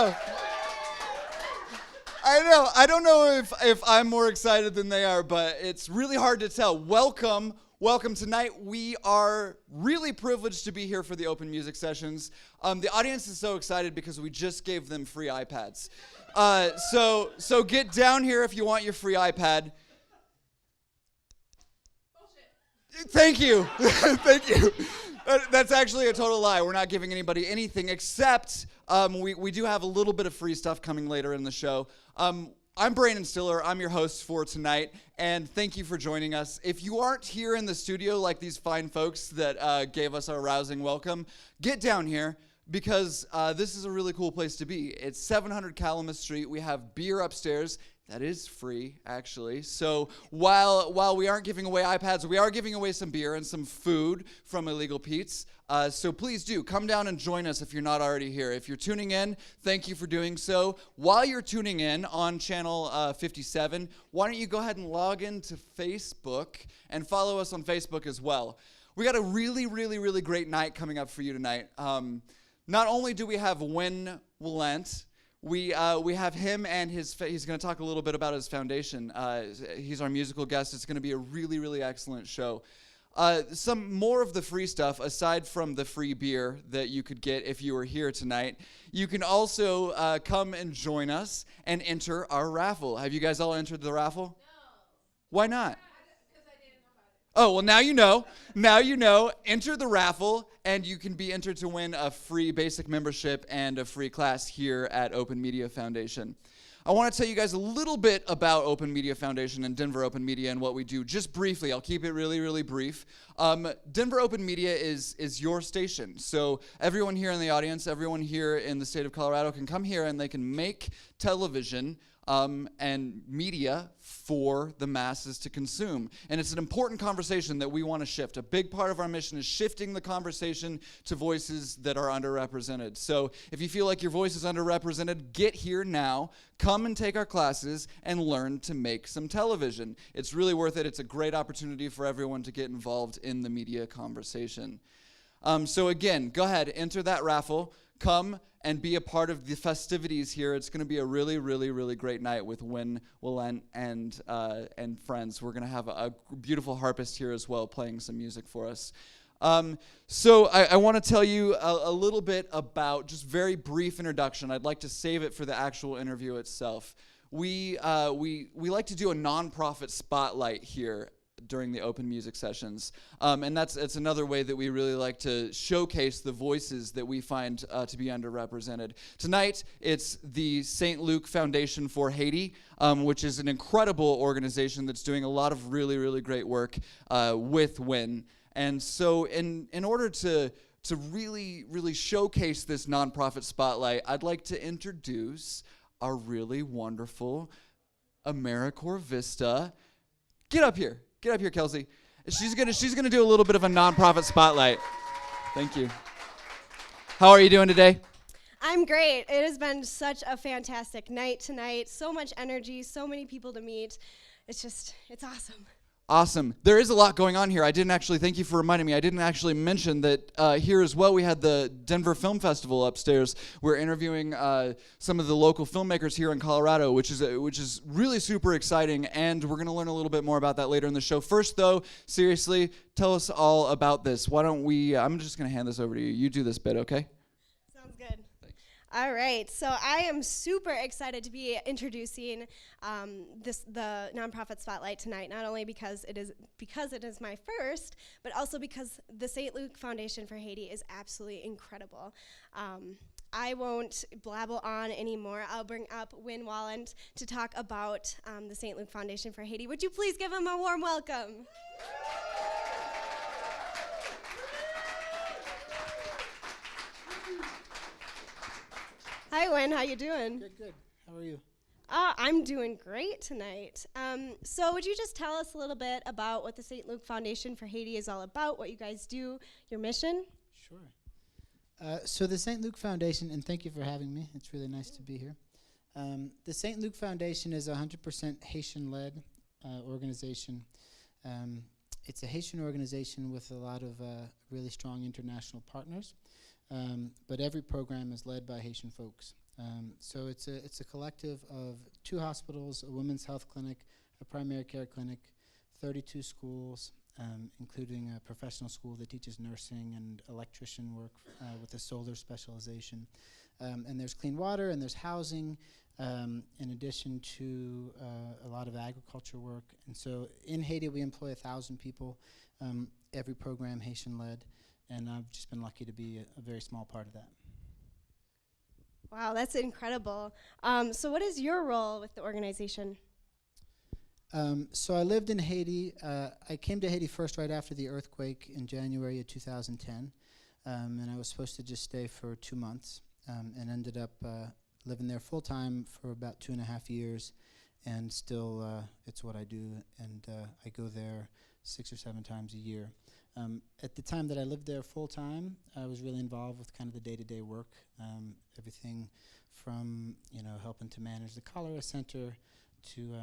know. I don't know if I'm more excited than they are, but it's really hard to tell. Welcome tonight. We are really privileged to be here for the open music sessions. The audience is so excited because we just gave them free iPads. So get down here if you want your free iPad. Thank you. Thank you. That's actually a total lie. We're not giving anybody anything except we do have a little bit of free stuff coming later in the show. I'm Brandon Stiller. I'm your host for tonight, and thank you for joining us. If you aren't here in the studio like these fine folks that gave us our rousing welcome, get down here because this is a really cool place to be. It's 700 Calumet Street. We have beer upstairs. That is free, actually. So while we aren't giving away iPads, we are giving away some beer and some food from Illegal Pete's. So please do come down and join us if you're not already here. If you're tuning in, thank you for doing so. While you're tuning in on channel 57, why don't you go ahead and log into Facebook and follow us on Facebook as well. We got a really, really, really great night coming up for you tonight. Not only do we have Wynn Walent, we have him and he's going to talk a little bit about his foundation. He's our musical guest. It's going to be a really, really excellent show. Some more of the free stuff, aside from the free beer that you could get if you were here tonight, you can also come and join us and enter our raffle. Have you guys all entered the raffle? No. Why not? Because I didn't know about it. Oh, well, now you know. Now you know. Enter the raffle, and you can be entered to win a free basic membership and a free class here at Open Media Foundation. I want to tell you guys a little bit about Open Media Foundation and Denver Open Media and what we do, just briefly. I'll keep it really, really brief. Denver Open Media is your station. So everyone here in the audience, everyone here in the state of Colorado can come here and they can make television and media for the masses to consume. And it's an important conversation that we want to shift. A big part of our mission is shifting the conversation to voices that are underrepresented. So if you feel like your voice is underrepresented, get here now. Come and take our classes and learn to make some television. It's really worth it. It's a great opportunity for everyone to get involved in the media conversation. So again, go ahead, enter that raffle. Come and be a part of the festivities here. It's going to be a really, really, really great night with Wynn, Walent, and friends. We're going to have a beautiful harpist here as well playing some music for us. So I want to tell you a little bit about, just very brief introduction. I'd like to save it for the actual interview itself. We like to do a nonprofit spotlight here during the open music sessions. And it's another way that we really like to showcase the voices that we find to be underrepresented. Tonight, it's the St. Luke Foundation for Haiti, which is an incredible organization that's doing a lot of really, really great work with Wynn. And so in order to really, really showcase this nonprofit spotlight, I'd like to introduce our really wonderful AmeriCorps Vista. Get up here. Get up here, Kelsey. She's gonna do a little bit of a nonprofit spotlight. Thank you. How are you doing today? I'm great. It has been such a fantastic night tonight. So much energy, so many people to meet. It's awesome. Awesome. There is a lot going on here. Thank you for reminding me. I didn't actually mention that here as well we had the Denver Film Festival upstairs. We're interviewing some of the local filmmakers here in Colorado, which is really super exciting, and we're going to learn a little bit more about that later in the show. First, though, seriously, tell us all about this. Why don't we, I'm just going to hand this over to you. You do this bit, okay? Sounds good. All right, so I am super excited to be introducing the nonprofit spotlight tonight. Not only because it is my first, but also because the St. Luke Foundation for Haiti is absolutely incredible. I won't blabble on anymore. I'll bring up Wynn Walent to talk about the St. Luke Foundation for Haiti. Would you please give him a warm welcome? Hi, Wynn. How you doing? Good. How are you? I'm doing great tonight. So would you just tell us a little bit about what the St. Luke Foundation for Haiti is all about, what you guys do, your mission? Sure. So the St. Luke Foundation, and thank you for having me. It's really nice to be here. The St. Luke Foundation is a 100% Haitian-led organization. It's a Haitian organization with a lot of really strong international partners. But every program is led by Haitian folks. So it's a collective of 2 hospitals, a women's health clinic, a primary care clinic, 32 schools, including a professional school that teaches nursing and electrician work with a solar specialization. And there's clean water and there's housing, in addition to a lot of agriculture work. And so in Haiti, we employ 1,000 people, every program Haitian-led, and I've just been lucky to be a very small part of that. Wow, that's incredible. So what is your role with the organization? So I lived in Haiti. I came to Haiti first right after the earthquake in January of 2010, and I was supposed to just stay for 2 months, and ended up living there full time for about 2.5 years, and still it's what I do, and I go there 6 or 7 times a year. At the time that I lived there full time, I was really involved with kind of the day-to-day work, everything from helping to manage the cholera center to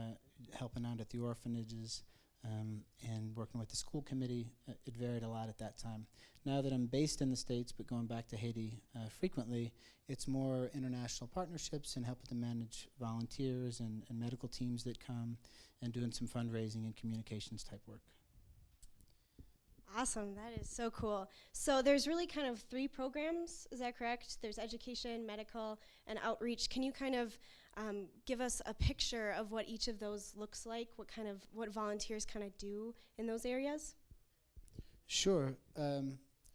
helping out at the orphanages and working with the school committee. It varied a lot at that time. Now that I'm based in the States but going back to Haiti frequently, it's more international partnerships and helping to manage volunteers and medical teams that come and doing some fundraising and communications type work. Awesome, that is so cool. So there's really kind of 3 programs, is that correct? There's education, medical, and outreach. Can you kind of give us a picture of what each of those looks like, what volunteers kind of do in those areas? Sure.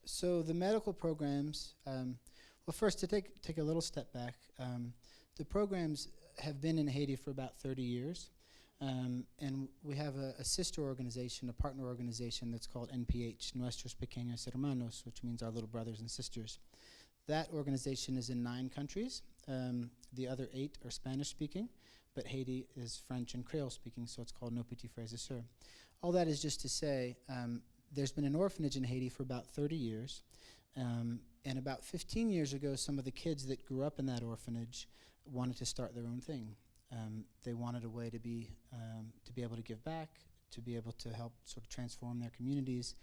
So the medical programs, well, first to take a little step back, the programs have been in Haiti for about 30 years. And we have a sister organization, a partner organization that's called NPH, Nuestros Pequeños Hermanos, which means our little brothers and sisters. That organization is in 9 countries. The other 8 are Spanish-speaking, but Haiti is French and Creole-speaking, so it's called Nos Petits Frères et Sœurs. All that is just to say, there's been an orphanage in Haiti for about 30 years, and about 15 years ago, some of the kids that grew up in that orphanage wanted to start their own thing. They wanted a way to be able to give back, to be able to help sort of transform their communities.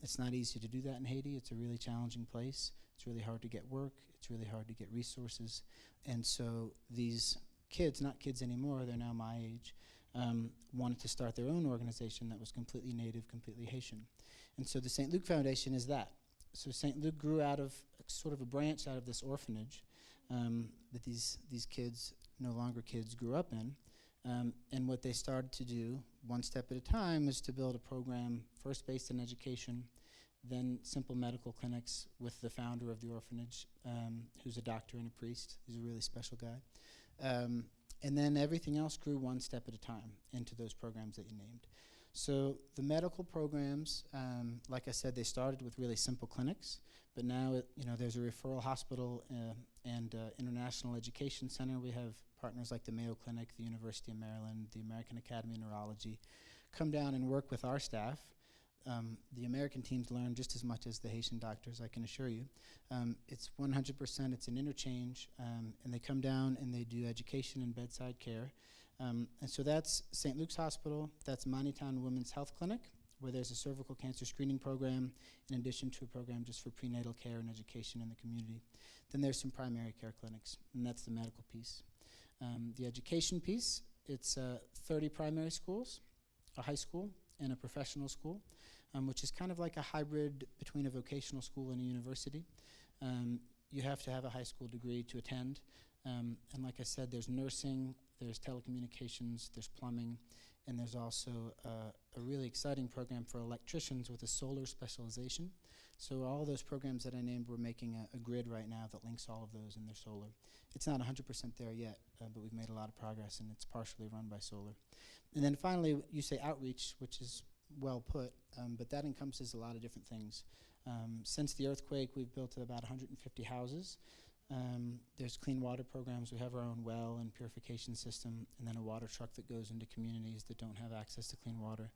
It's not easy to do that in Haiti. It's a really challenging place. It's really hard to get work. It's really hard to get resources. And so these kids, not kids anymore, they're now my age, wanted to start their own organization that was completely native, completely Haitian. And so the St. Luke Foundation is that. So St. Luke grew out of sort of a branch out of this orphanage that these kids, no longer kids, grew up in. And what they started to do, one step at a time, is to build a program first based in education, then simple medical clinics with the founder of the orphanage, who's a doctor and a priest. He's a really special guy. And then everything else grew one step at a time into those programs that you named. So the medical programs, like I said, they started with really simple clinics, but now there's a referral hospital and international education center. We have partners like the Mayo Clinic, the University of Maryland, the American Academy of Neurology, come down and work with our staff. The American teams learn just as much as the Haitian doctors, I can assure you. It's 100%, it's an interchange, and they come down and they do education and bedside care. And so that's St. Luke's Hospital, that's Manitan Women's Health Clinic, where there's a cervical cancer screening program in addition to a program just for prenatal care and education in the community. Then there's some primary care clinics, and that's the medical piece. The education piece, it's 30 primary schools, a high school, and a professional school, which is kind of like a hybrid between a vocational school and a university. You have to have a high school degree to attend. And like I said, there's nursing, there's telecommunications, there's plumbing, and there's also a really exciting program for electricians with a solar specialization. So all those programs that I named, we're making a grid right now that links all of those in their solar. It's not 100% there yet, but we've made a lot of progress, and it's partially run by solar. And then finally, you say outreach, which is well put, but that encompasses a lot of different things. Since the earthquake, we've built about 150 houses. There's clean water programs. We have our own well and purification system, and then a water truck that goes into communities that don't have access to clean water.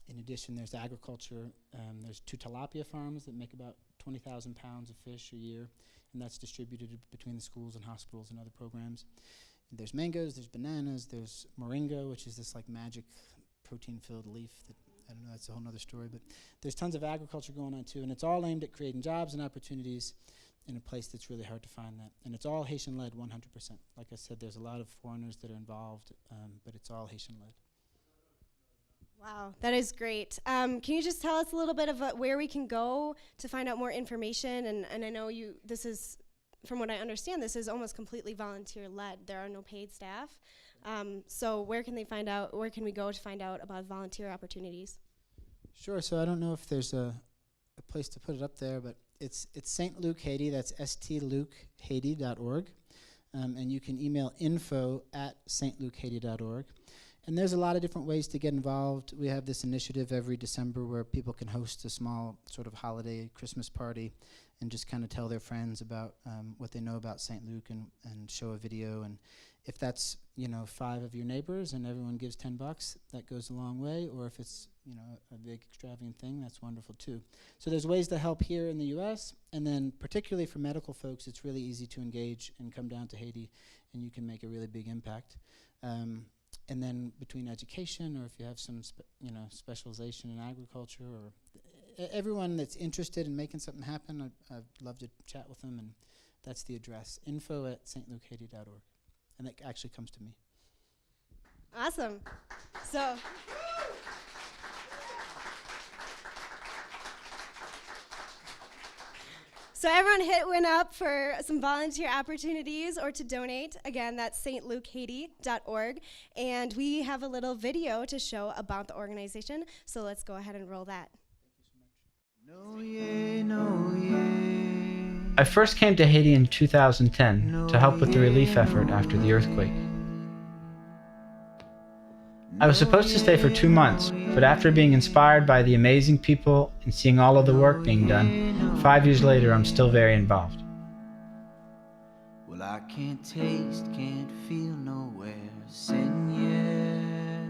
In addition, there's agriculture. There's 2 tilapia farms that make about 20,000 pounds of fish a year, and that's distributed between the schools and hospitals and other programs. And there's mangoes, there's bananas, there's moringa, which is this like magic protein-filled leaf that, I don't know, that's a whole other story, but there's tons of agriculture going on too, and it's all aimed at creating jobs and opportunities. in a place that's really hard to find that. And it's all Haitian-led 100%. Like I said, there's a lot of foreigners that are involved, but it's all Haitian-led. Wow, that is great. Can you just tell us a little bit of where we can go to find out more information? And I know this is, from what I understand, this is almost completely volunteer-led. There are no paid staff. So where can we go to find out about volunteer opportunities? Sure, so I don't know if there's a place to put it up there, but it's St. Luke Haiti, that's stlukehaiti.org. And you can email info@stlukehaiti.org. And there's a lot of different ways to get involved. We have this initiative every December where people can host a small sort of holiday Christmas party and just kind of tell their friends about what they know about St. Luke and show a video. And if that's, 5 of your neighbors and everyone gives $10, that goes a long way. Or if it's, a big extravagant thing, that's wonderful too. So there's ways to help here in the U.S. And then particularly for medical folks, it's really easy to engage and come down to Haiti and you can make a really big impact. And then between education, or if you have some, specialization in agriculture, or everyone that's interested in making something happen, I'd love to chat with them. And that's the address, info@stlukehaiti.org. And that actually comes to me. Awesome. So everyone hit Wynn up for some volunteer opportunities or to donate. Again, that's stlukehaiti.org. And we have a little video to show about the organization. So let's go ahead and roll that. I first came to Haiti in 2010 to help with the relief effort after the earthquake. I was supposed to stay for 2 months, but after being inspired by the amazing people and seeing all of the work being done, 5 years later I'm still very involved. Well, I can't taste, can't feel nowhere, Senor.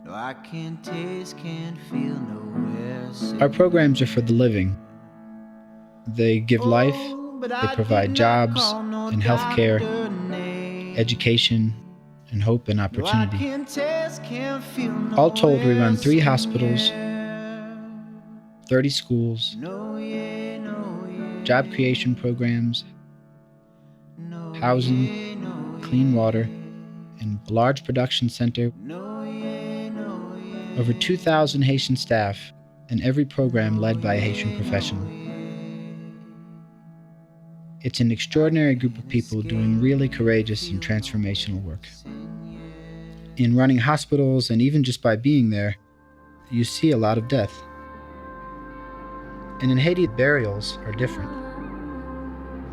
No, I can't taste, can't feel nowhere, Senor. Our programs are for the living. They give life, they provide jobs and healthcare, education, and hope and opportunity. All told, we run 3 hospitals, 30 schools, job creation programs, housing, clean water, and a large production center. Over 2,000 Haitian staff, and every program led by a Haitian professional. It's an extraordinary group of people doing really courageous and transformational work. In running hospitals, and even just by being there, you see a lot of death. And in Haiti, burials are different.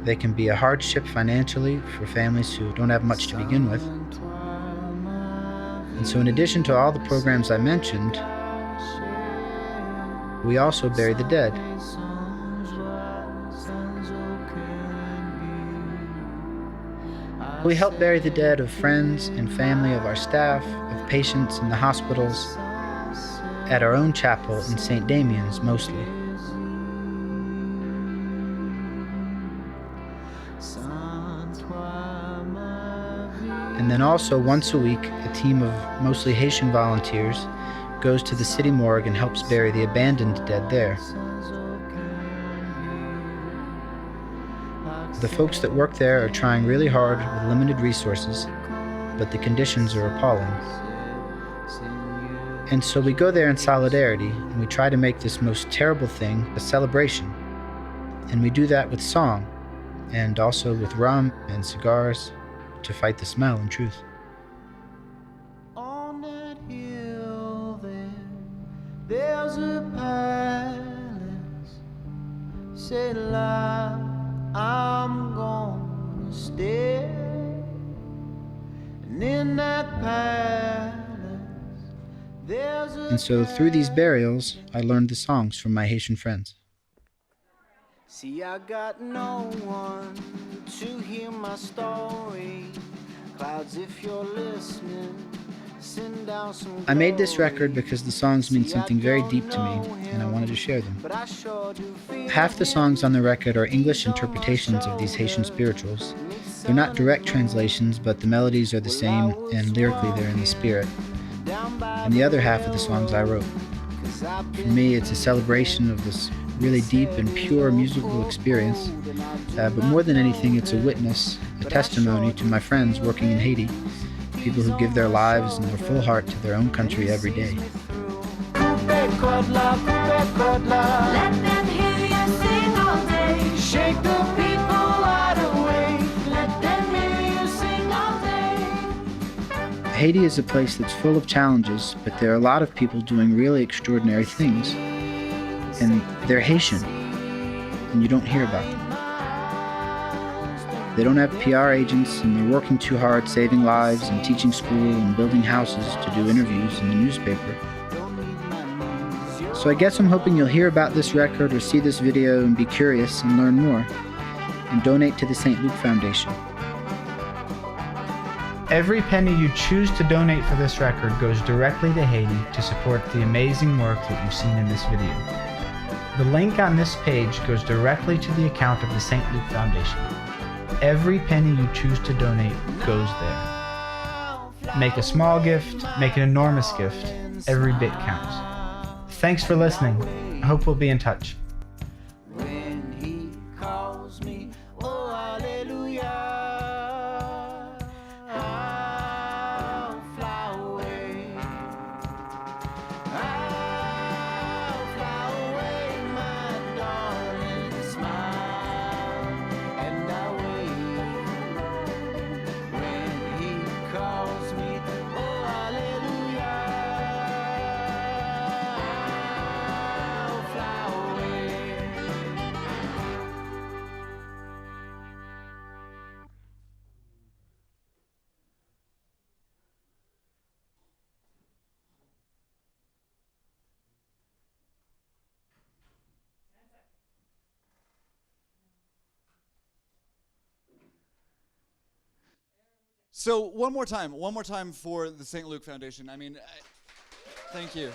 They can be a hardship financially for families who don't have much to begin with. And so in addition to all the programs I mentioned, we also bury the dead. We help bury the dead of friends and family of our staff, of patients in the hospitals, at our own chapel in St. Damien's mostly. And then also once a week, a team of mostly Haitian volunteers goes to the city morgue and helps bury the abandoned dead there. The folks that work there are trying really hard with limited resources, but the conditions are appalling. And so we go there in solidarity, and we try to make this most terrible thing a celebration. And we do that with song, and also with rum and cigars, to fight the smell and truth. On that hill there's a palace. Say loud, I'm gonna stay. And in that palace there's a And so through these burials, I learned the songs from my Haitian friends. See, I got no one to hear my story. Clouds, if you're listening, send down some. I made this record because the songs mean something very deep to me, and I wanted to share them. Half the songs on the record are English interpretations of these Haitian spirituals. They're not direct translations, but the melodies are the same, and lyrically they're in the spirit. And the other half of the songs I wrote. For me, it's a celebration of this really deep and pure musical experience. But more than anything, it's a witness, a testimony to my friends working in Haiti, people who give their lives and their full heart to their own country every day. Let them hear you sing all day. Shake the people wide awake. Let them hear you sing all day. Haiti is a place that's full of challenges, but there are a lot of people doing really extraordinary things. And they're Haitian, and you don't hear about them. They don't have PR agents, and they're working too hard saving lives and teaching school and building houses to do interviews in the newspaper. So I guess I'm hoping you'll hear about this record or see this video and be curious and learn more, and donate to the St. Luke Foundation. Every penny you choose to donate for this record goes directly to Haiti to support the amazing work that you've seen in this video. The link on this page goes directly to the account of the St. Luke Foundation. Every penny you choose to donate goes there. Make a small gift, make an enormous gift. Every bit counts. Thanks for listening. I hope we'll be in touch. When he calls me, oh hallelujah, I'll fly away. I'll fly away, my darling, smile, and I'll wait. When he calls me, oh hallelujah, I'll fly away. So one more time for the St. Luke Foundation. I mean, thank you.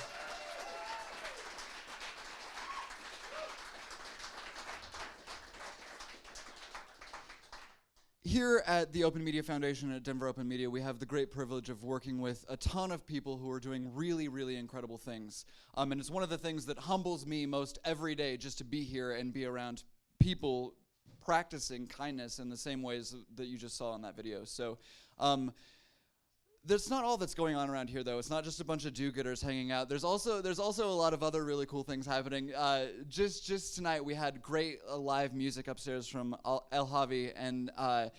Here at the Open Media Foundation at Denver Open Media, we have the great privilege of working with a ton of people who are doing really, really incredible things. And it's one of the things that humbles me most every day, just to be here and be around people practicing kindness in the same ways that you just saw in that video. So that's not all that's going on around here, though. It's not just a bunch of do-gooders hanging out. There's also a lot of other really cool things happening. Just tonight we had great live music upstairs from El Javi, and I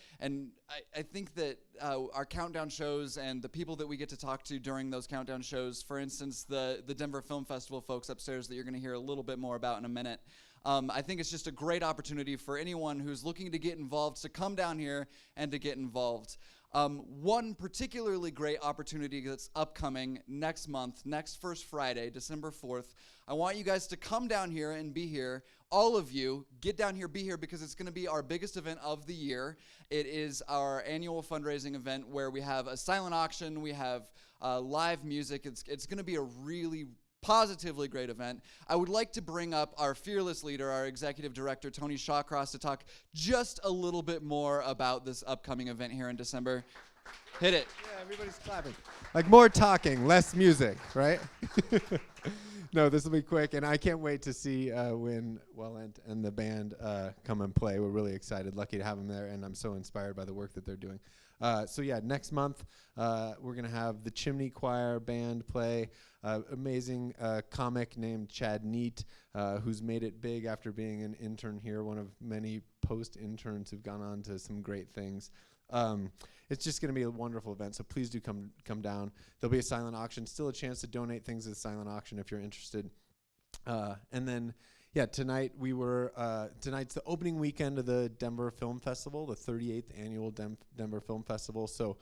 think that our countdown shows and the people that we get to talk to during those countdown shows, for instance, the Denver Film Festival folks upstairs that you're going to hear a little bit more about in a minute. I think it's just a great opportunity for anyone who's looking to get involved to come down here and to get involved. One particularly great opportunity that's upcoming next month, next first Friday, December 4th. I want you guys to come down here and be here. All of you, get down here, be here, because it's going to be our biggest event of the year. It is our annual fundraising event where we have a silent auction, we have live music. It's going to be a really positively great event. I would like to bring up our fearless leader, our executive director, Tony Shawcross, to talk just a little bit more about this upcoming event here in December. Hit it. Yeah, everybody's clapping. Like more talking, less music, right? No, this will be quick, and I can't wait to see Wynn, Walent, and the band come and play. We're really excited, lucky to have them there, and I'm so inspired by the work that they're doing. So yeah, next month we're gonna have the Chimney Choir band play. Amazing comic named Chad Neat, who's made it big after being an intern here, one of many post-interns who've gone on to some great things. It's just going to be a wonderful event, so please do come down. There'll be a silent auction, still a chance to donate things at the silent auction if you're interested. And then, yeah, tonight's the opening weekend of the Denver Film Festival, the 38th annual Denver Film Festival. So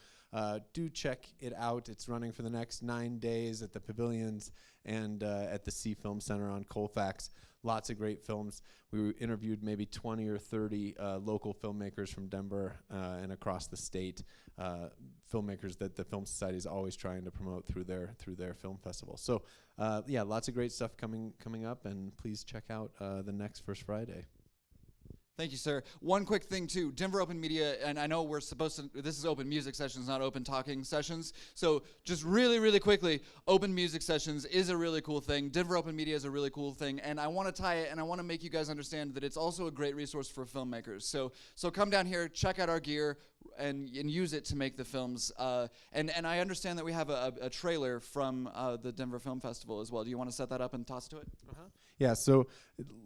do check it out. It's running for the next 9 days at the pavilions and at the C Film Center on Colfax. Lots of great films. We interviewed maybe 20 or 30 local filmmakers from Denver and across the state, filmmakers that the Film Society is always trying to promote through their film festival. So yeah, lots of great stuff coming up, and please check out the next First Friday. Thank you, sir. One quick thing, too. Denver Open Media, and I know we're supposed to, this is open music sessions, not open talking sessions. So just really, really quickly, open music sessions is a really cool thing. Denver Open Media is a really cool thing. And I want to tie it, and I want to make you guys understand that it's also a great resource for filmmakers. So come down here, check out our gear, and use it to make the films. And I understand that we have a trailer from the Denver Film Festival as well. Do you want to set that up and toss to it? Yeah, so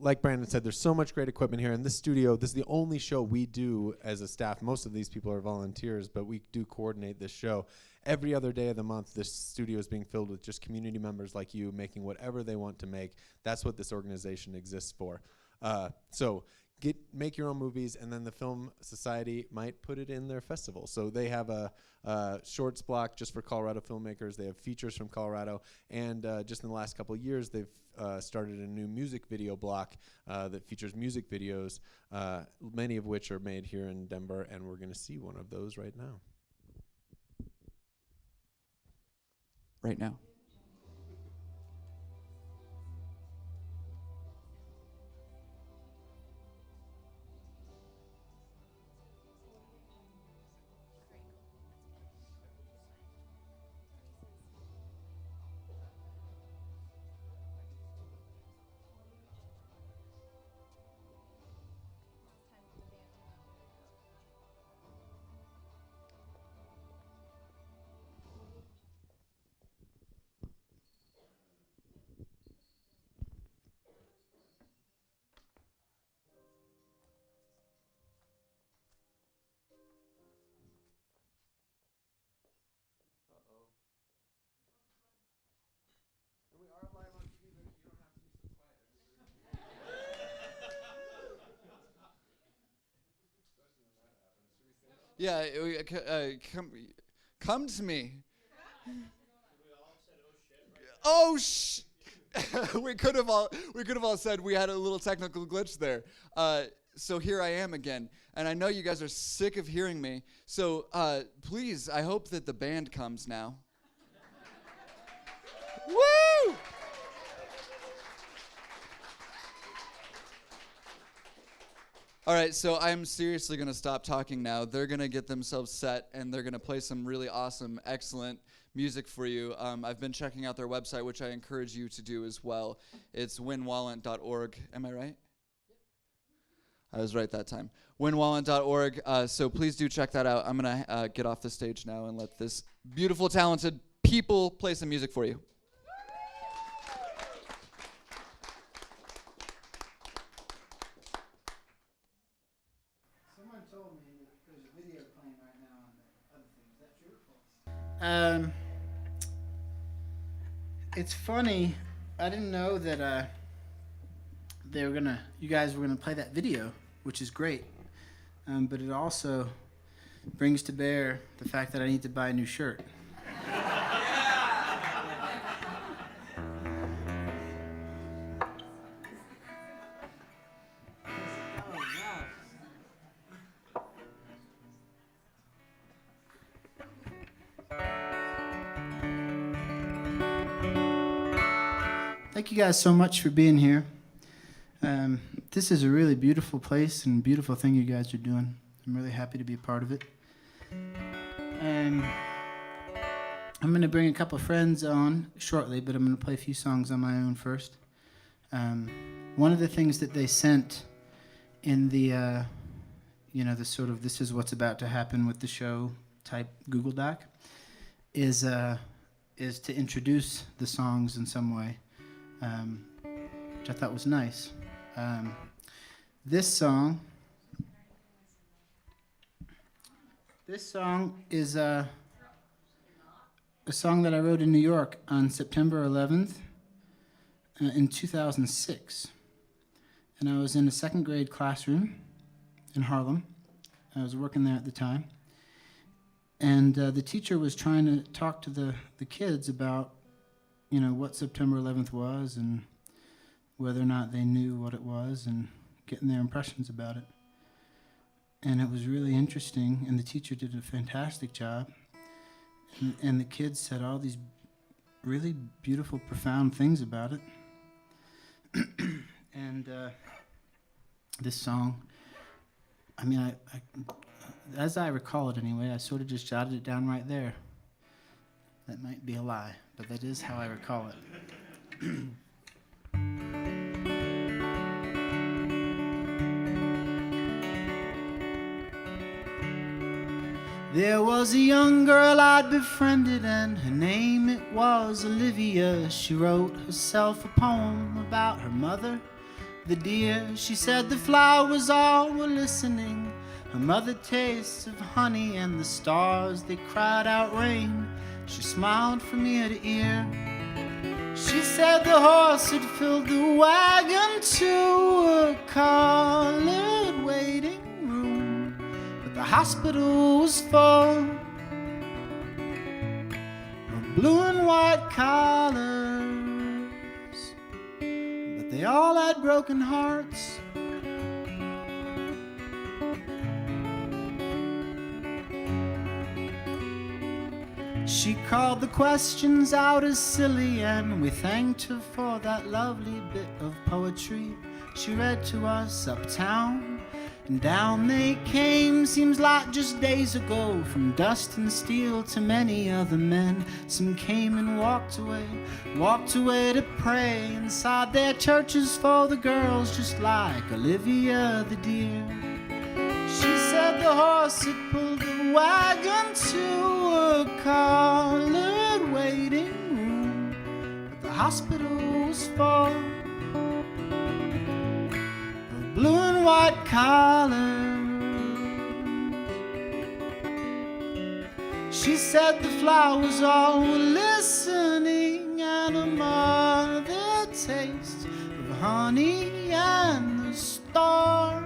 like Brandon said, there's so much great equipment here. In this studio, this is the only show we do as a staff. Most of these people are volunteers, but we do coordinate this show. Every other day of the month, this studio is being filled with just community members like you making whatever they want to make. That's what this organization exists for. So make your own movies, and then the Film Society might put it in their festival. So they have a shorts block just for Colorado filmmakers. They have features from Colorado, and just in the last couple of years, they've started a new music video block that features music videos, many of which are made here in Denver, and we're going to see one of those right now. Right now. Yeah, come to me. Oh sh! we could have all said we had a little technical glitch there. So here I am again, and I know you guys are sick of hearing me. So please, I hope that the band comes now. Woo! All right, so I'm seriously going to stop talking now. They're going to get themselves set, and they're going to play some really awesome, excellent music for you. I've been checking out their website, which I encourage you to do as well. It's wynnwalent.org. Am I right? I was right that time. wynnwalent.org. So please do check that out. I'm going to get off the stage now and let this beautiful, talented people play some music for you. Someone told me that there's a video playing right now on the other thing. Is that true or false? It's funny. I didn't know that you guys were gonna play that video, which is great. But it also brings to bear the fact that I need to buy a new shirt. Thank you guys so much for being here. This is a really beautiful place and beautiful thing you guys are doing. I'm really happy to be a part of it. And I'm going to bring a couple friends on shortly, but I'm going to play a few songs on my own first. One of the things that they sent in the, the sort of this is what's about to happen with the show type Google Doc is to introduce the songs in some way. Which I thought was nice. This song is a song that I wrote in New York on September 11th in 2006. And I was in a second grade classroom in Harlem. I was working there at the time. And the teacher was trying to talk to the kids about what September 11th was and whether or not they knew what it was and getting their impressions about it. And it was really interesting, and the teacher did a fantastic job. And the kids said all these really beautiful, profound things about it. And this song I mean, as I recall it anyway, I sort of just jotted it down right there. That might be a lie, but that is how I recall it. There was a young girl I'd befriended, and her name it was Olivia. She wrote herself a poem about her mother, the deer. She said the flowers all were listening. Her mother tastes of honey, and the stars, they cried out rain. She smiled from ear to ear. She said the horse had filled the wagon to a colored waiting room, but the hospital was full of blue and white collars, but they all had broken hearts. She called the questions out as silly, and we thanked her for that lovely bit of poetry she read to us uptown. And down they came, seems like just days ago, from dust and steel to many other men. Some came and walked away to pray inside their churches for the girls, just like Olivia the deer. She said the horse had pulled the wagon to a colored waiting room, but the hospital was full of blue and white collars. She said the flowers all were listening, and a mother taste of honey and the stars.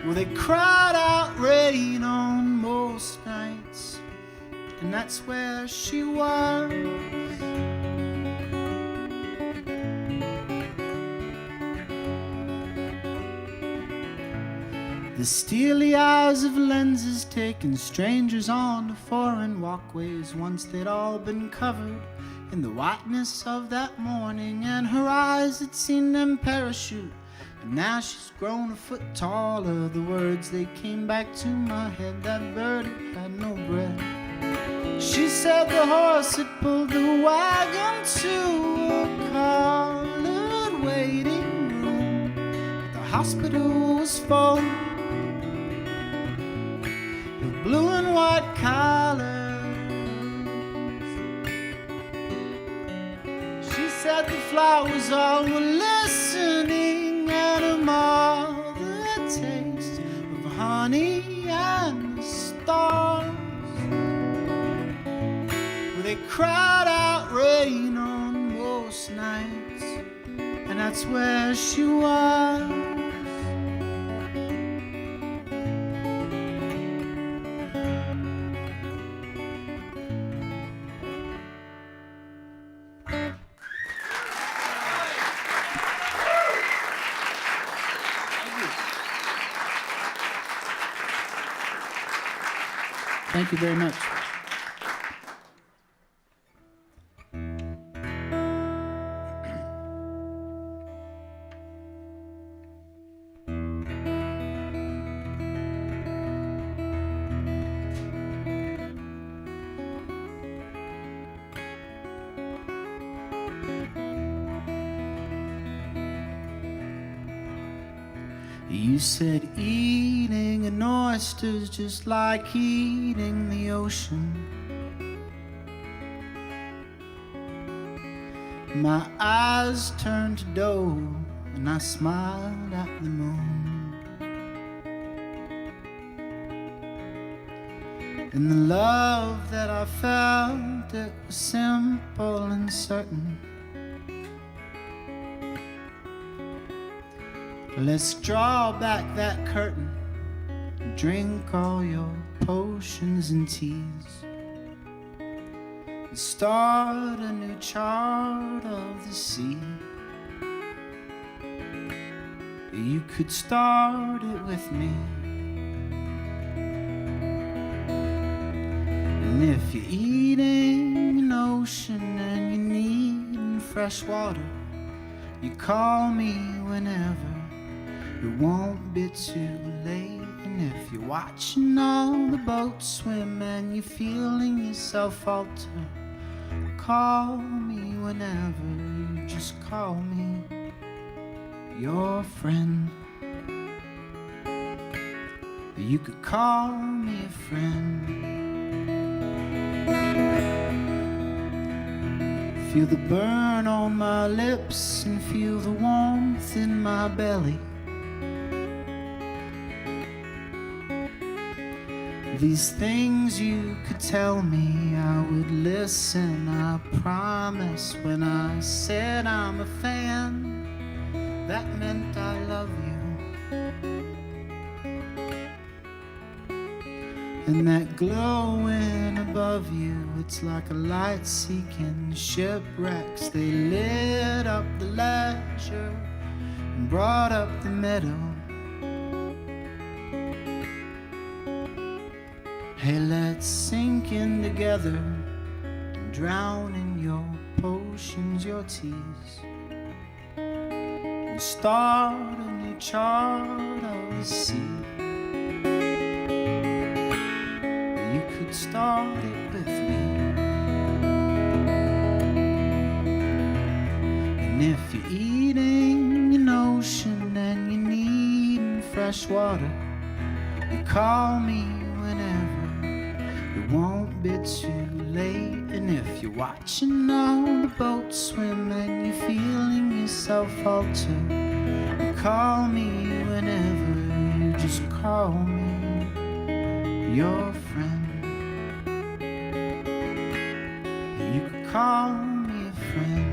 Well, they cried out rain on most nights, and that's where she was. The steely eyes of lenses taking strangers on to foreign walkways. Once they'd all been covered in the whiteness of that morning, and her eyes had seen them parachute. And now she's grown a foot taller. The words, they came back to my head. That bird had no breath. She said the horse had pulled the wagon to a colored waiting room, but the hospital was full of blue and white collars. She said the flowers all were listening, and a mother taste of honey and the stars. Well, they cried out rain on most nights, and that's where she was. Thank you very much. You said eating an oyster's just like eating the ocean. My eyes turned to dough and I smiled at the moon. And the love that I felt, it was simple and certain. Let's draw back that curtain and drink all your potions and teas, and start a new chart of the sea. You could start it with me. And if you're eating an ocean and you're needing fresh water, you call me whenever. it won't be too late. And if you're watching all the boats swim and you're feeling yourself falter, call me whenever, just call me your friend. You could call me a friend. Feel the burn on my lips and feel the warmth in my belly. These things you could tell me, I would listen, I promise. When I said I'm a fan, that meant I love you. And that glowing above you, it's like a light seeking shipwrecks. They lit up the leisure and brought up the meadow. Hey, let's sink in together and drown in your potions, your teas, and start a new chart of the sea. You could start it with me. And if you're eating an ocean and you're needing fresh water, you call me whenever. It won't be too late. And if you're watching all the boats swim and you're feeling yourself falter, you call me whenever. You just call me your friend. You could call me a friend.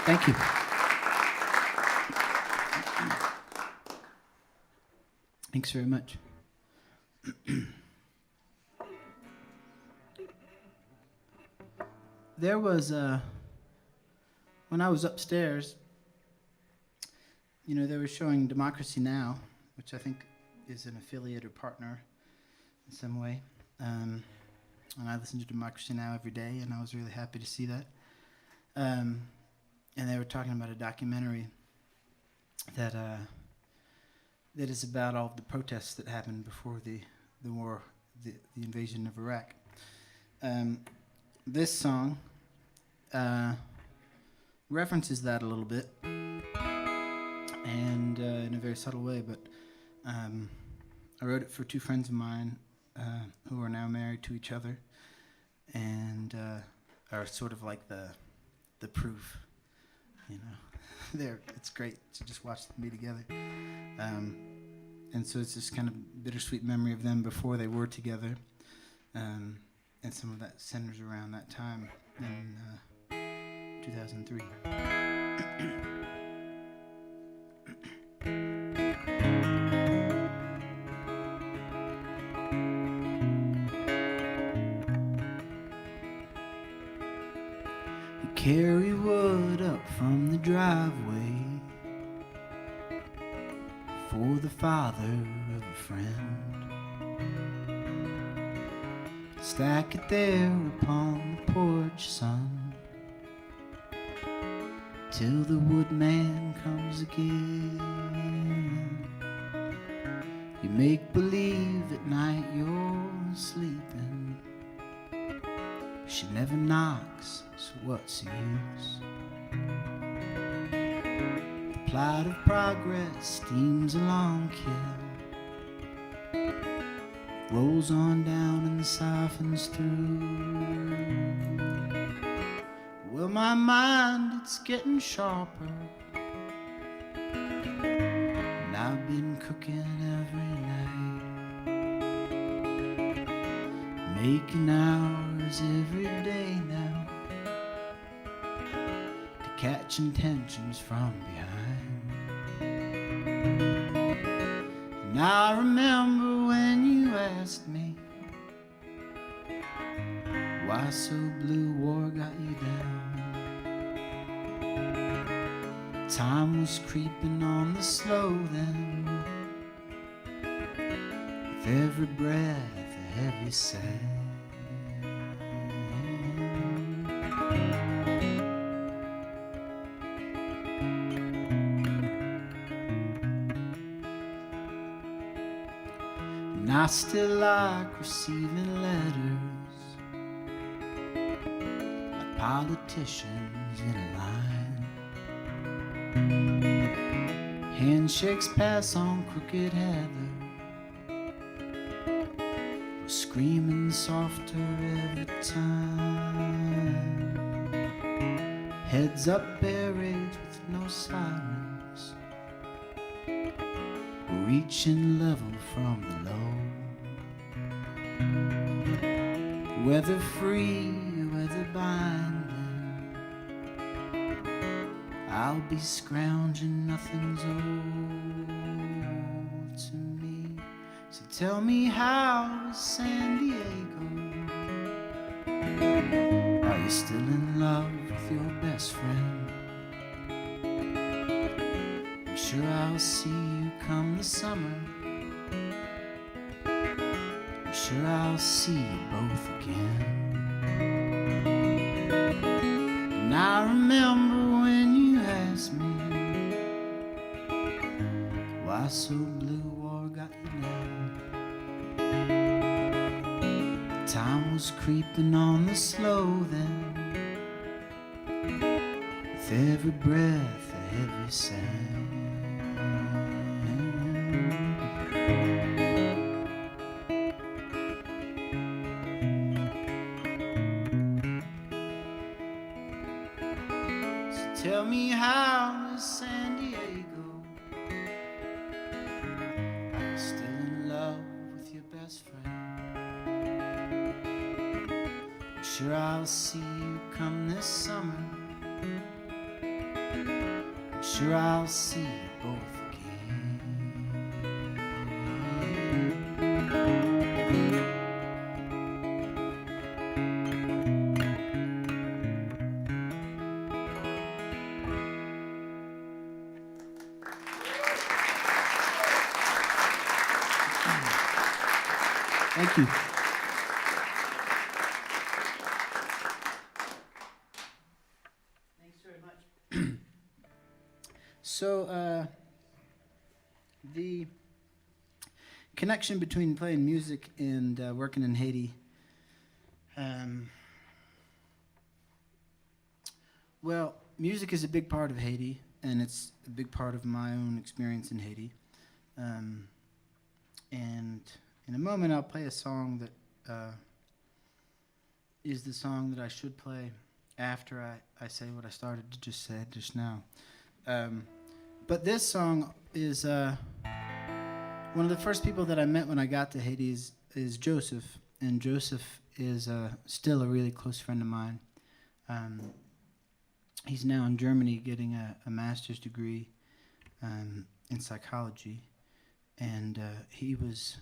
Thank you. Thanks very much. There was when I was upstairs, they were showing Democracy Now!, which I think is an affiliate or partner in some way. And I listen to Democracy Now! Every day, and I was really happy to see that. And they were talking about a documentary that is about all the protests that happened before the war, the invasion of Iraq. This song references that a little bit, and in a very subtle way. But I wrote it for two friends of mine who are now married to each other, and are sort of like the proof. It's great to just watch them be together. And so it's this kind of bittersweet memory of them before they were together. And some of that centers around that time in 2003. Carry wood up from the driveway for the father of a friend. Stack it there upon the porch, son, till the woodman comes again. You make believe at night you're sleeping. She never knocks, so what's the use? The plot of progress steams along, kid, rolls on down and softens through. Well, my mind, it's getting sharper, and I've been cooking every night, making hours every day now to catch intentions from behind. And I remember when you asked me Why so blue, war got you down. Time was creeping on the slow then, with every breath a heavy sigh. And I still like receiving letters, like politicians in a line. Handshakes pass on crooked heather, we're screaming softer every time. Heads up buried with no sirens, we're reaching level from the low. Weather free, weather binding, I'll be scrounging, nothing's old to me. So tell me, how is San Diego? Are you still in love with your best friend? I'm sure I'll see you come the summer. I'm sure I'll see you both again. And I remember when you asked me, why so blue, war got you down. Time was creeping on the slow then, with every breath a heavy sigh. Tell me, how is San Diego? Are you still in love with your best friend? I'm sure I'll see you come this summer. I'm sure I'll see you both again. Thank you. Thanks very much. So, the connection between playing music and working in Haiti, well, music is a big part of Haiti, and it's a big part of my own experience in Haiti. And in a moment, I'll play a song that is the song that I should play after I say what I started to just say just now. But this song is one of the first people that I met when I got to Haiti is Joseph, and Joseph is still a really close friend of mine. He's now in Germany getting a master's degree in psychology, and he was,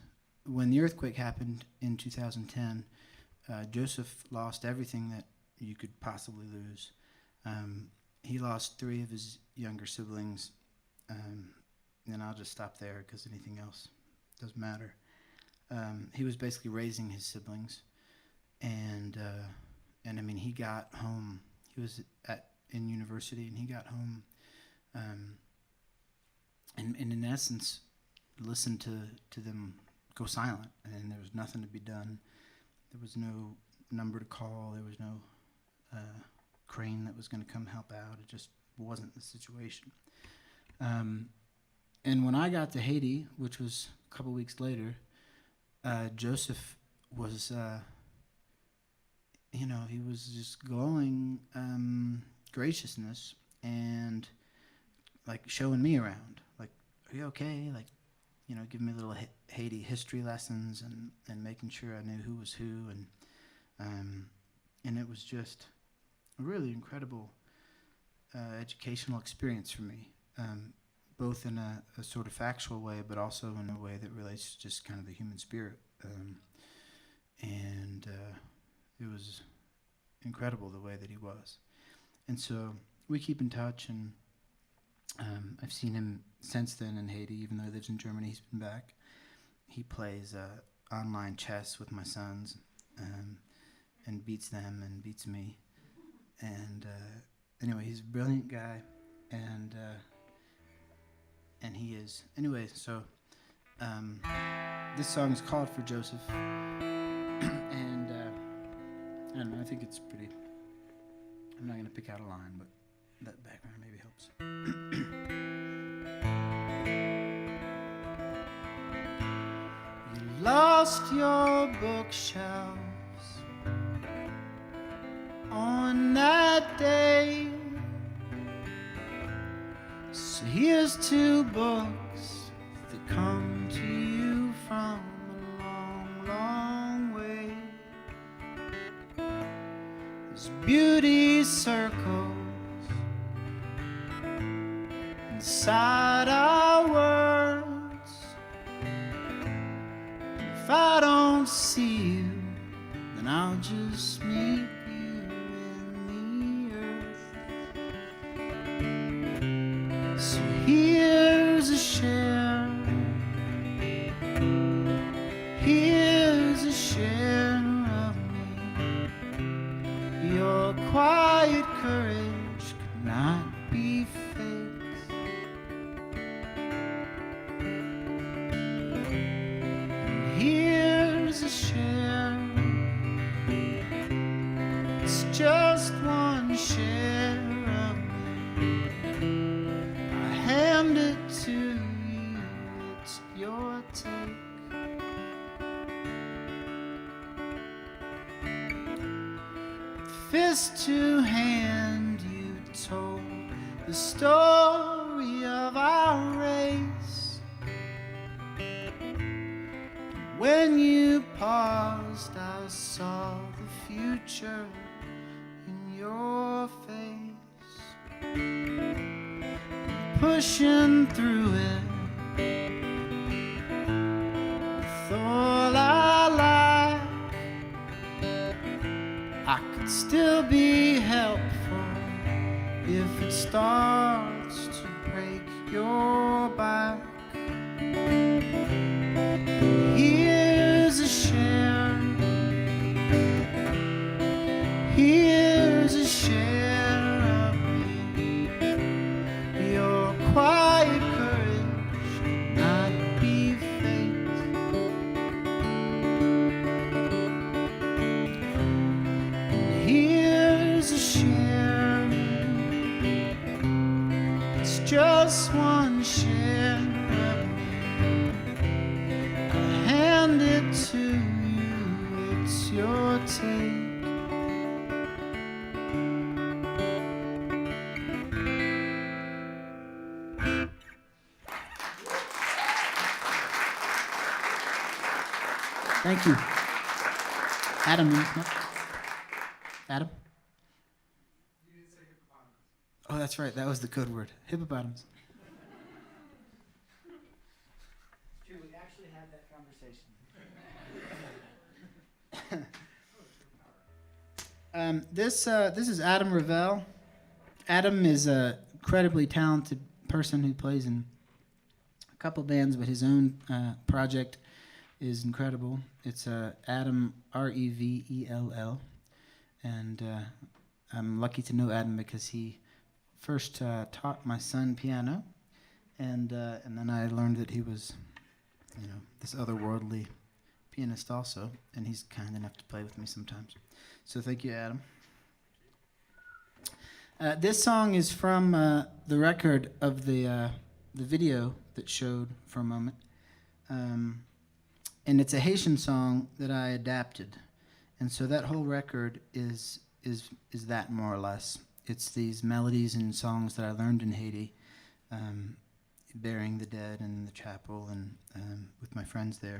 when the earthquake happened in 2010, Joseph lost everything that you could possibly lose. He lost 3 of his younger siblings, and I'll just stop there because anything else doesn't matter. He was basically raising his siblings, and I mean, he got home. He was in university, and he got home, and in essence, listened to them go silent, and there was nothing to be done. There was no number to call. There was no crane that was going to come help out. It just wasn't the situation. And when I got to Haiti, which was a couple weeks later, Joseph was, he was just glowing graciousness and like showing me around. Like, are you okay? Like, giving me little Haiti history lessons and making sure I knew who was who, and it was just a really incredible educational experience for me, both in a sort of factual way, but also in a way that relates to just kind of the human spirit, and it was incredible the way that he was. And so we keep in touch, and I've seen him since then in Haiti, even though he lives in Germany. He's been back. He plays online chess with my sons, and beats them and beats me. And anyway, he's a brilliant guy, and he is. Anyway, so this song is called For Joseph, and I don't know, I think it's pretty. I'm not going to pick out a line, but that background maybe helps. You lost your bookshelves on that day, so here's 2 books that come to you from a long, long way. There's beauty circles inside our words. If I don't see you, then I'll just meet you in the earth. So here's a share, here's a share of me. Your quiet courage could not be fixed. And here's a share, it's just one share of me. I hand it to you, it's your take. Fist to hand, you told the story of our race. When you paused, I saw the future in your face. Pushing through it with all our life, I could still be helpful if it starts to break your back. Here's a share, here's a share of me. Your quiet courage cannot be faked. Here's a share, it's just one share of me. I hand it to you, it's your take. Thank you. Adam, Adam? You didn't say hippopotamus. Oh, that's right. That was the code word. Hippopotamus. True, we actually had that conversation. This is Adam Ravel. Adam is an incredibly talented person who plays in a couple bands, but his own project is incredible. It's Adam, Revell, and I'm lucky to know Adam because he first taught my son piano, and then I learned that he was, this otherworldly pianist also, and he's kind enough to play with me sometimes. So thank you, Adam. This song is from the record of the video that showed for a moment. And it's a Haitian song that I adapted. And so that whole record is that more or less. It's these melodies and songs that I learned in Haiti, burying the dead in the chapel and with my friends there.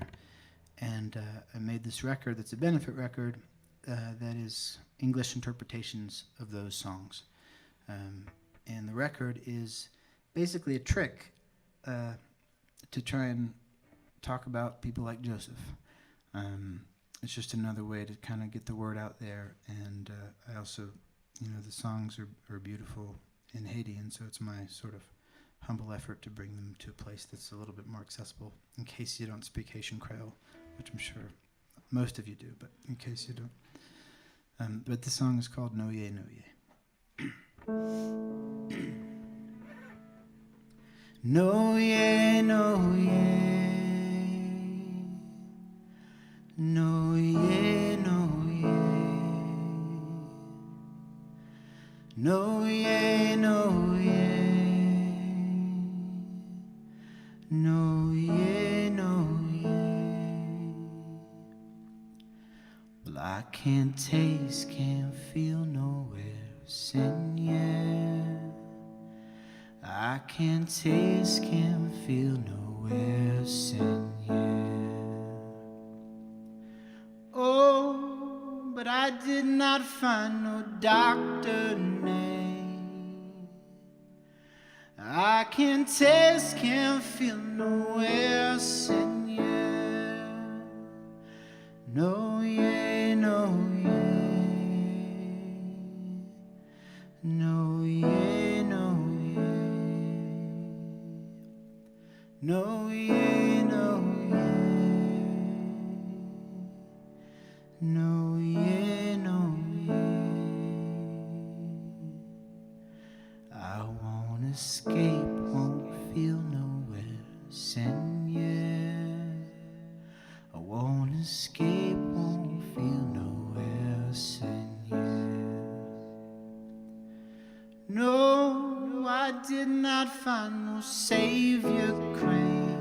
And I made this record that's a benefit record that is English interpretations of those songs. And the record is basically a trick to try and talk about people like Joseph. it's just another way to kind of get the word out there. And I also, the songs are beautiful in Haiti, and so it's my sort of humble effort to bring them to a place that's a little bit more accessible, in case you don't speak Haitian Creole, which I'm sure most of you do, but in case you don't. But this song is called No Ye, No Ye. No ye, no ye, no ye, no ye, no ye, no ye, no ye, no ye. Well, I can't taste, can't feel nowhere, Seigneur. I can't taste, can't feel nowhere, Seigneur. Oh, but I did not find no doctor name. I can't taste, can't feel nowhere, Seigneur. No, yeah, no, yeah. No, yeah, no, no, yeah, no, yeah. No, yeah, no, yeah. I won't escape, won't feel nowhere, Seigneur. I won't escape, won't feel nowhere, Seigneur. No, I did not find no savior crane.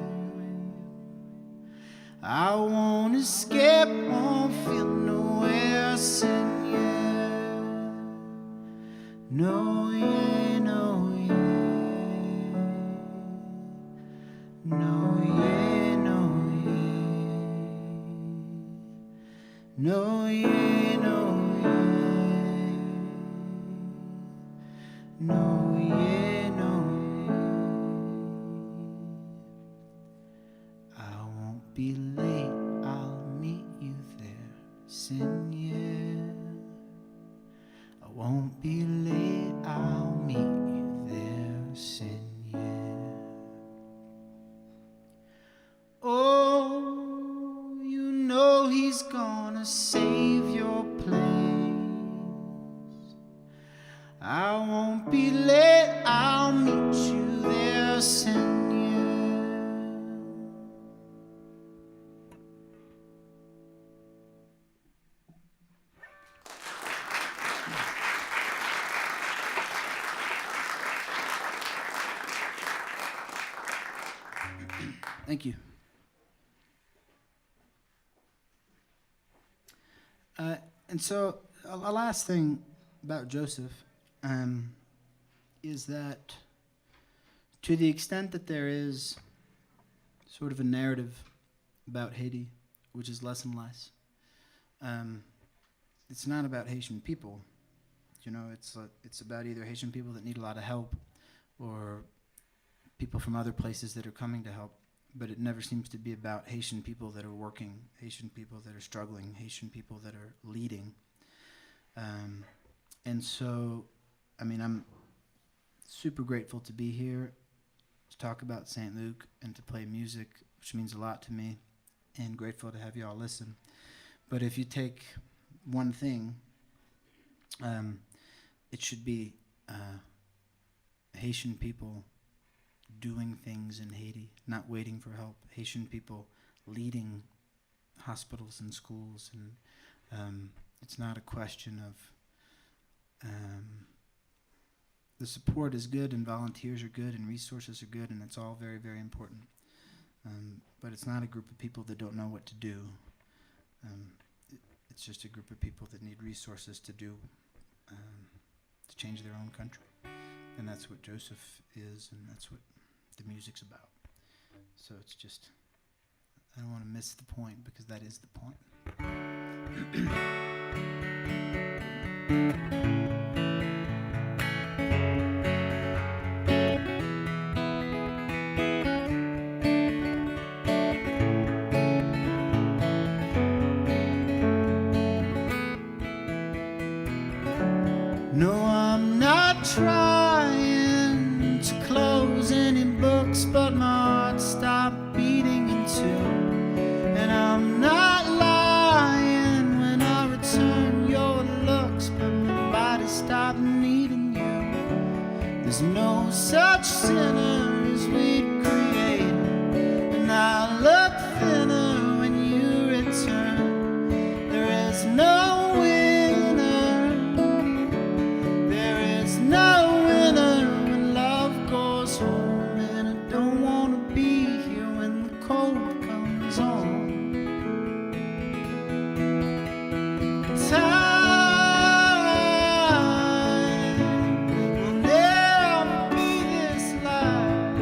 I won't escape, won't feel nowhere, Seigneur. No, yeah, no, yeah. No, yeah, no, yeah. No, yeah, no, yeah. No, yeah, no, yeah. I won't be late, I'll meet you there, Seigneur. I won't be late, I'll meet you there, Seigneur. Oh, you know he's gonna save your place. I won't be late, I'll meet you there, Seigneur. Thank you. And so, a last thing about Joseph is that to the extent that there is sort of a narrative about Haiti, which is less and less, it's not about Haitian people. It's about either Haitian people that need a lot of help or people from other places that are coming to help. But it never seems to be about Haitian people that are working, Haitian people that are struggling, Haitian people that are leading. And so, I'm super grateful to be here to talk about St. Luke and to play music, which means a lot to me, and grateful to have you all listen. But if you take one thing, it should be Haitian people doing things in Haiti, not waiting for help. Haitian people leading hospitals and schools, and it's not a question of the support is good and volunteers are good and resources are good and it's all very, very important. But it's not a group of people that don't know what to do. It's just a group of people that need resources to do to change their own country, and that's what Joseph is, and that's what the music's about. So it's just, I don't want to miss the point because that is the point. No, I'm not trying to close any books, but my heart stopped beating in two. And I'm not lying when I return your looks, but my body stopped needing you. There's no such sinner as we'd create, and I look thinner when you return. There is no winner, there is no winner when love goes home. And I don't want to be here when the cold comes on. Time will never be this light.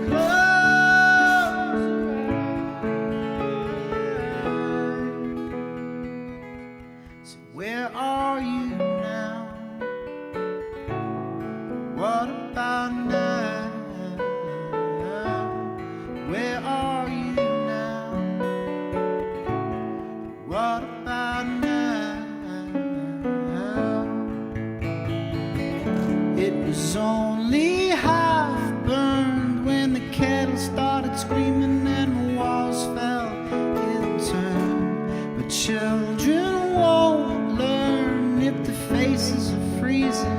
Close your eyes. So where are you now? What about now? Where are you now? What about now? It was only half burned when the kettle started screaming and the walls fell in turn. But children won't learn if the faces are freezing,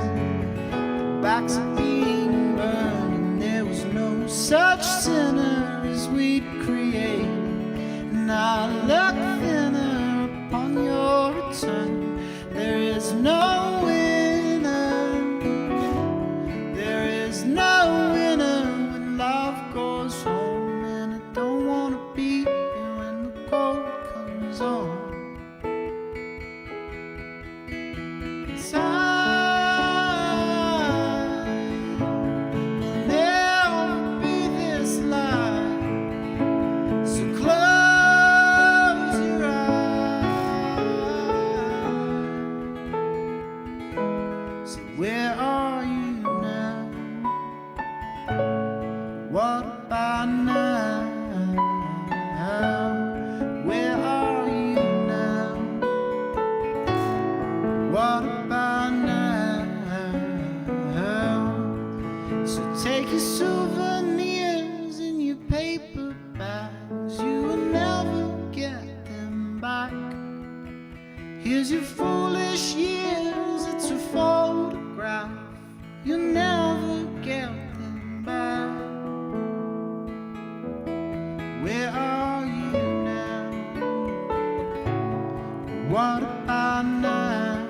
the backs are being burned. And there was no such sinner as we'd create, and I look thinner upon your return. There is no winner, there is no winner when love goes home. And I don't want to be here when the cold comes on. Time will never be this light. So close your eyes. So where are you now? What about now? Where are you now? What about now? So take your souvenirs in your paper bags, you will never get them back. Here's your foolish years, it's a photograph, you'll never get them back. Where are you now? What about now?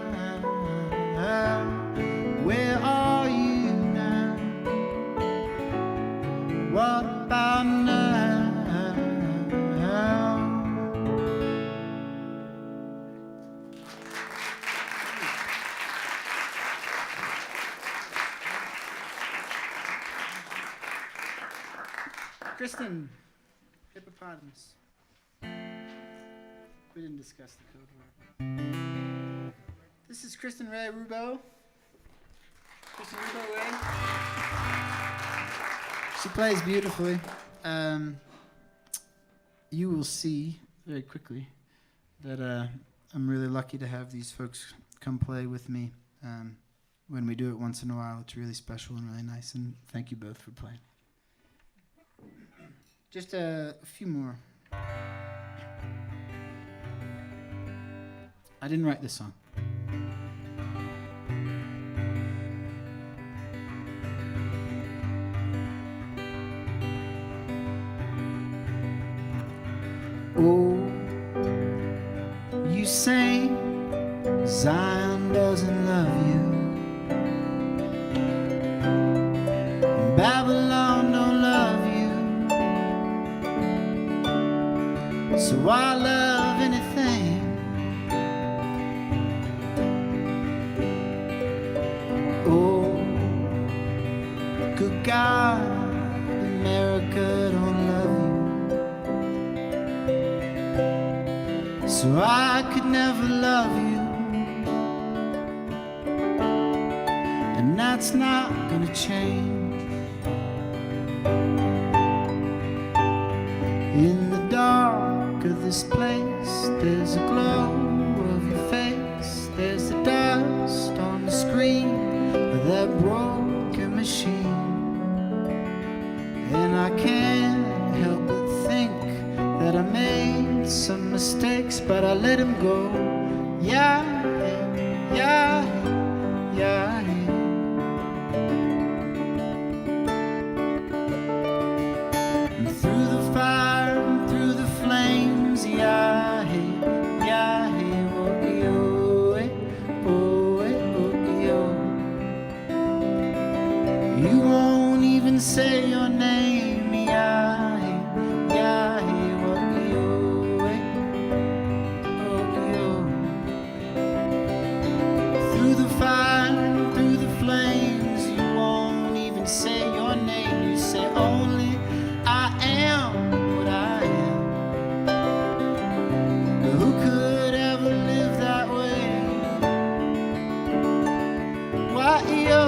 Where are you now? What about now? Kristen, hippopotamus. We didn't discuss the code word. This is Kristen Ray Rubo. Kristen Rubo Ray. She plays beautifully. You will see very quickly that I'm really lucky to have these folks come play with me. When we do it once in a while, it's really special and really nice. And thank you both for playing. Just a few more. I didn't write this song. Oh, you say Zion doesn't love you, and Babylon don't love you, so I love anything. Oh, good God, America don't love you, so I could never love you, and that's not gonna change. In the dark of this place, there's a glow of your face, there's the dust You won't even say your name. Yeah, yeah, what you, through the fire and through the flames. You won't even say your name. You say only I am what I am. But who could ever live that way? Why you?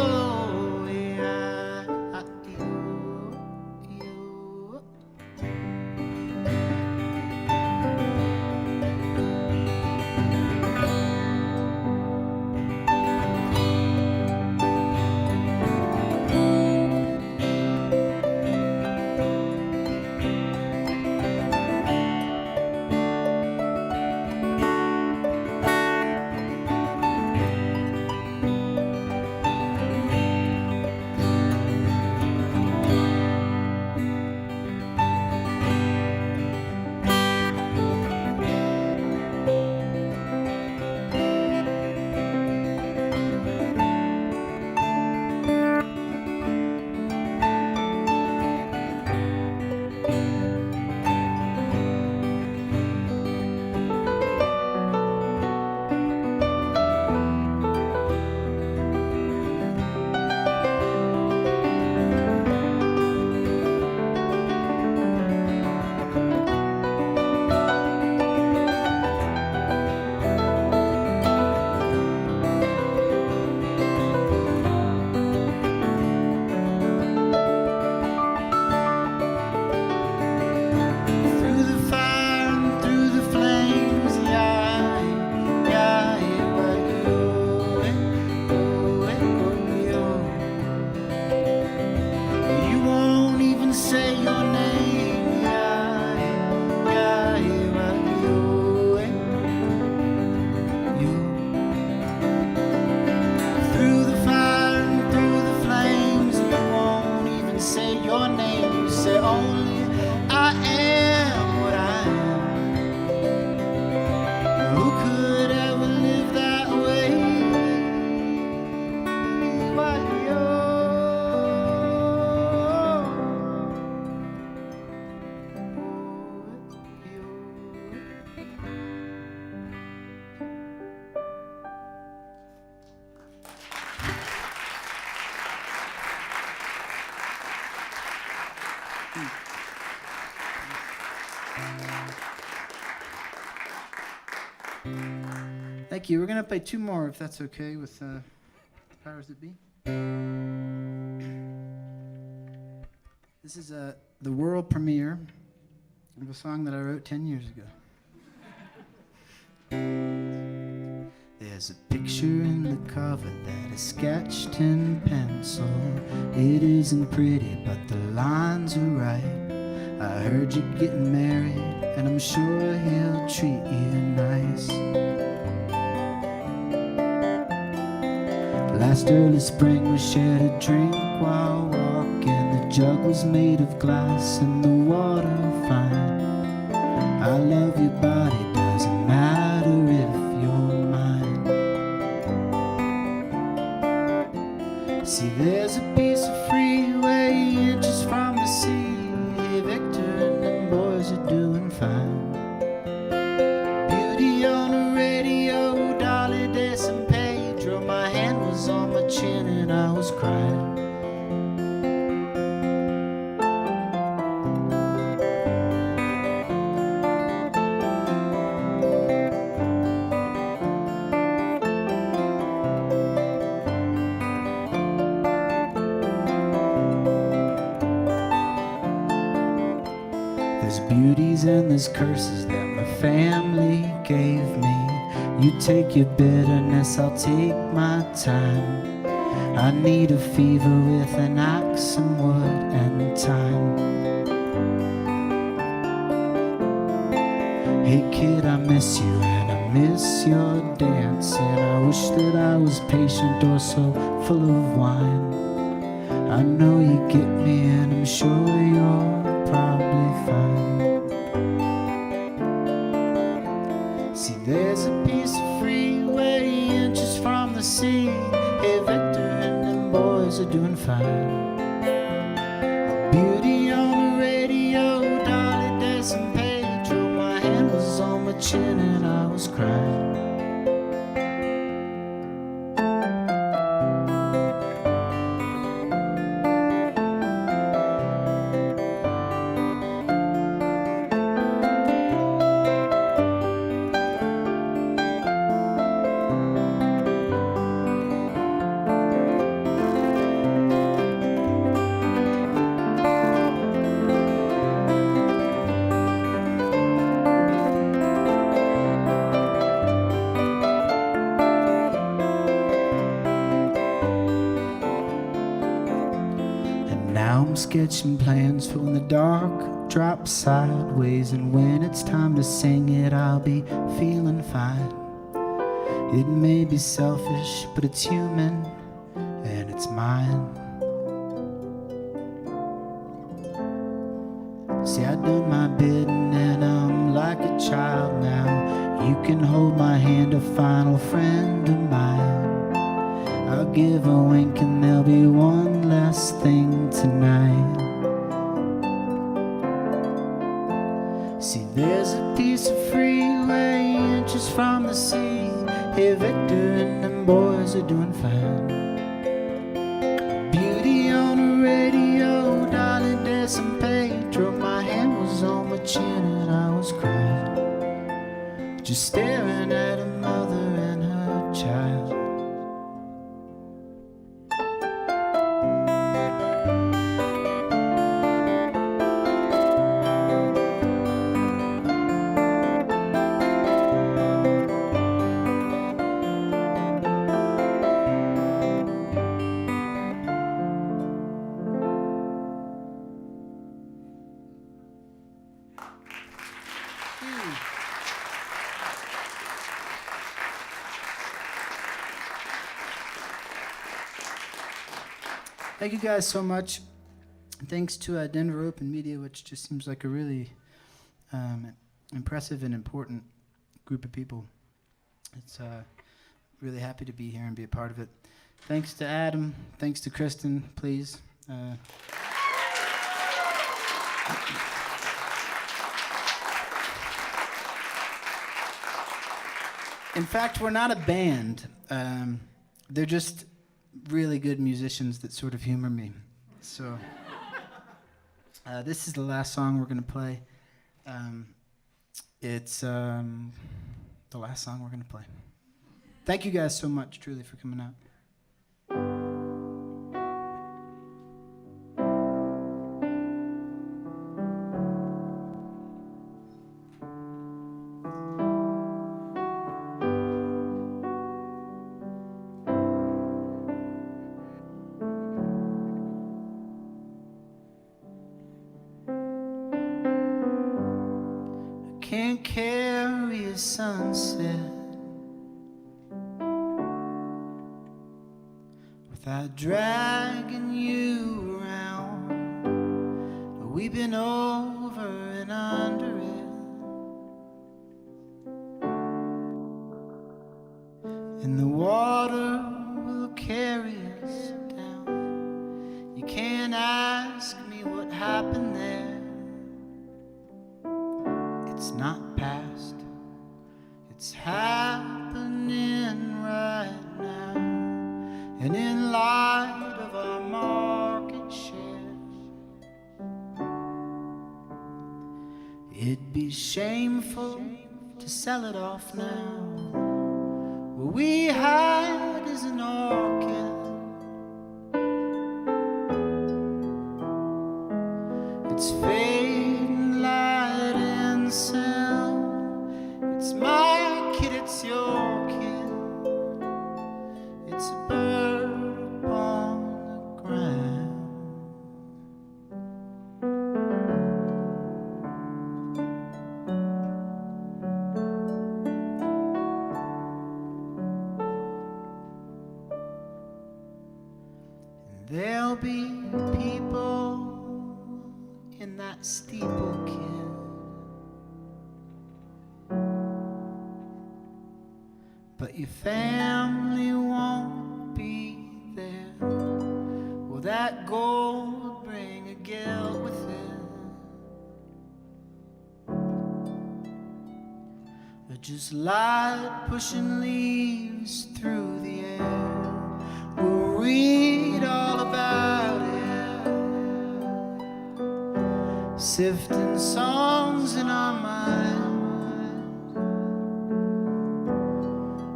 Thank you. We're going to play two more, if that's okay, with Powers That Be. This is the world premiere of a song that I wrote 10 years ago. There's a picture in the cover that is sketched in pencil. It isn't pretty, but the lines are right. I heard you're getting married, and I'm sure he'll treat you nice. Last early spring we shared a drink while walking. The jug was made of glass and the water fine. I love your body, doesn't matter if you're mine. See, there's a piece of freeway inches from the sea. Hey, Victor and them boys are doing fine. Beauty on the radio, Dolly de San Pedro. My hand was on my chin and I was crying. There's beauties and there's curses that my family gave me. You take your bitterness, I'll take my time. I need a fever with an axe, some wood and time. Hey kid, I miss you and I miss your dancing. I wish that I was patient or so full of wine. I know you get me and I'm sure you're probably fine. See, there's a piece of freeway inches from the sea. Hey, Victor and them boys boys are doing fine. Beauty on the radio, Dolly, Des, and Pedro. My hand was on my chin and I was crying. Now I'm sketching plans for when the dark drops sideways, and when it's time to sing it, I'll be feeling fine. It may be selfish, but it's human, and it's mine. See, I've done my bidding, and I'm like a child now. You can hold my hand, a final friend of mine. I'll give a wink and there'll be one last thing tonight. See, there's a piece of freeway inches from the sea. Hey, Victor and them boys are doing fine. Beauty on the radio, Dolly, Des, and Pedro. My hand was on my chin and I was crying, just staring at a mother and her child. Thank you guys so much. Thanks to Denver Open Media, which just seems like a really impressive and important group of people. It's really happy to be here and be a part of it. Thanks to Adam. Thanks to Kristen, please. In fact, we're not a band. They're just really good musicians that sort of humor me. So this is the last song we're going to play. It's the last song we're going to play. Thank you guys so much, truly, for coming out. Can't carry a sunset without dragging you around. We've been over and under it, and the water will carry us down. You can't ask me what happened there. It's not past, it's happening right now. And in light of our market shares, it'd be shameful to sell it off now. What we had is an orchid. It's fading light and sound. It's my kid, it's your kid. It's a bird upon the ground. And there'll be people in that steeple, kid, but your family won't be there. that gold bring a guilt with it? Or just light pushing leaves through the air? We'll read all about it, sifting songs in our minds,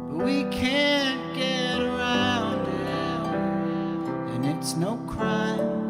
but we can't get around it, and it's no crime.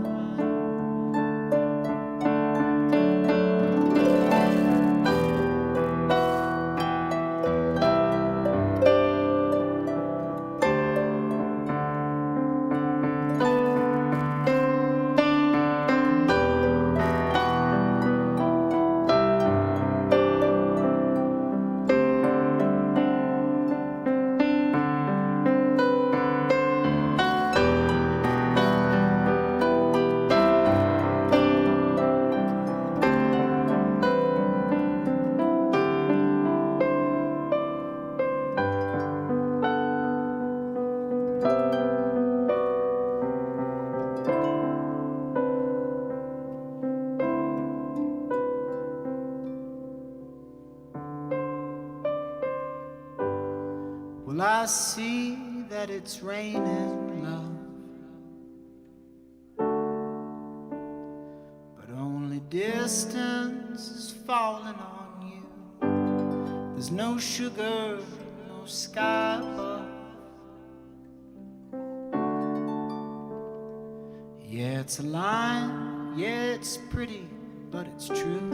Well, I see that it's raining love, but only distance is falling on you. There's no sugar, no sky above. Yeah, it's a line, yeah, it's pretty, but it's true.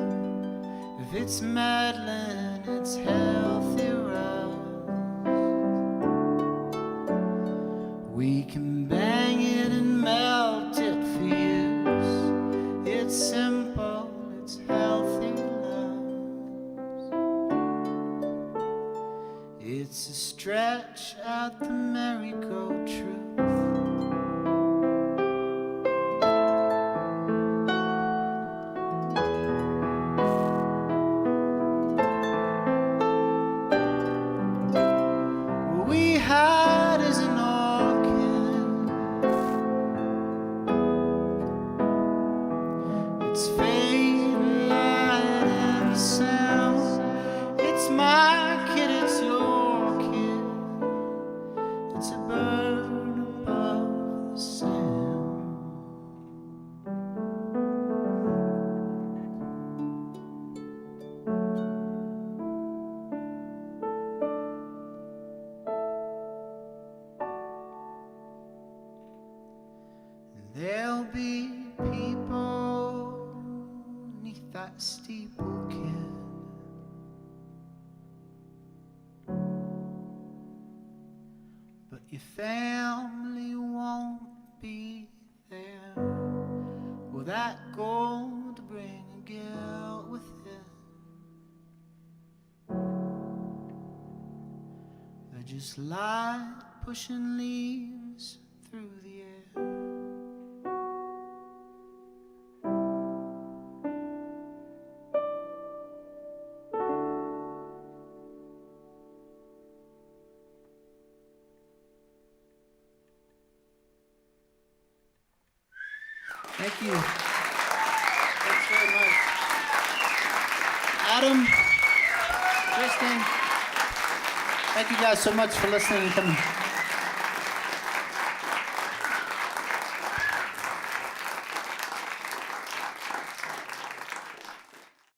If it's meddling, it's healthy rough. We can bang it and melt it for use. It's simple, it's healthy love. It's a stretch out the merry-go truth. We hide as an orchid. It's fading light and sound. It's my kid, it's your kid. It's a bird above the sound. And there'll be people neath that steeple, kid. But your family won't be there. Will that gold bring a guilt with it? Or just light pushing leaves through the air? Thank you. Thanks very much. Adam, Kristen, thank you guys so much for listening and coming.